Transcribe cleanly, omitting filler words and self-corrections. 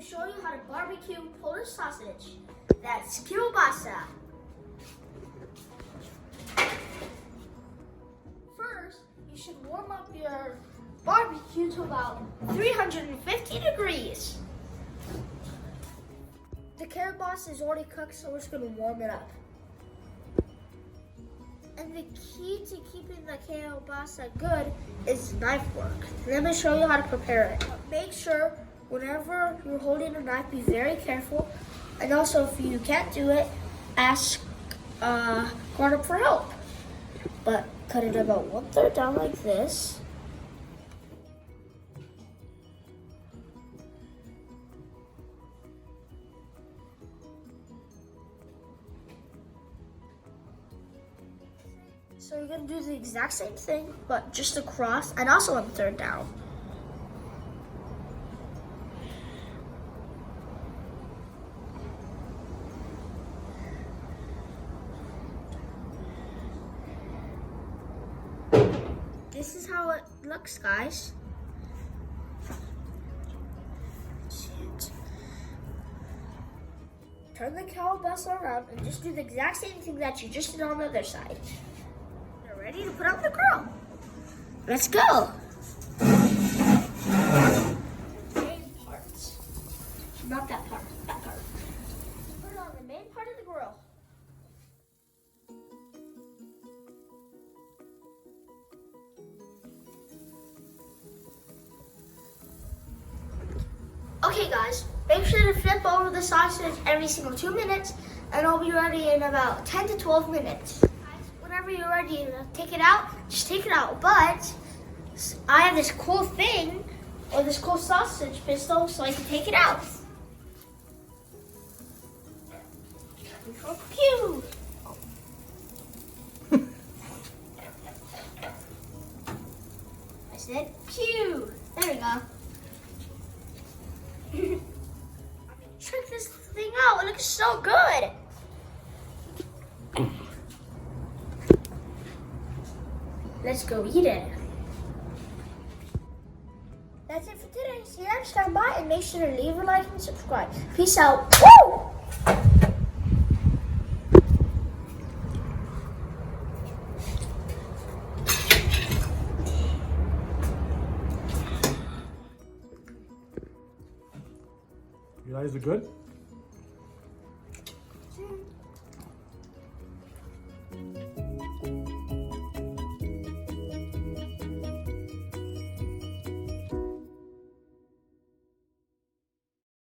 show you how to barbecue Polish sausage. That's Kielbasa. First, you should warm up your barbecue to about 350 degrees. The kielbasa is already cooked, so we're just gonna warm it up. And the key to keeping the kielbasa good is knife work. Let me show you how to prepare it. Make sure whenever you're holding a knife, be very careful. And also, if you can't do it, ask grown up for help. But cut it about 1/3 down like this. So you're gonna do the exact same thing, but just across and also 1/3 down. This is how it looks, guys. Turn the kielbasa around and just do the exact same thing that you just did on the other side. You're ready to put on the grill. Let's go. Main parts. Not that part, that part. Put it on the main part of the grill. Okay guys, make sure to flip over the sausage every single 2 minutes and it'll be ready in about 10 to 12 minutes. Whenever you're ready to take it out, just take it out. But I have this cool thing, or this cool sausage pistol, so I can take it out. Pew! I said pew! There we go. Check this thing out, it looks so good. Let's go eat it. That's it for today. See you next time. Bye, and make sure to leave a like and subscribe. Peace out. Woo! You guys are good?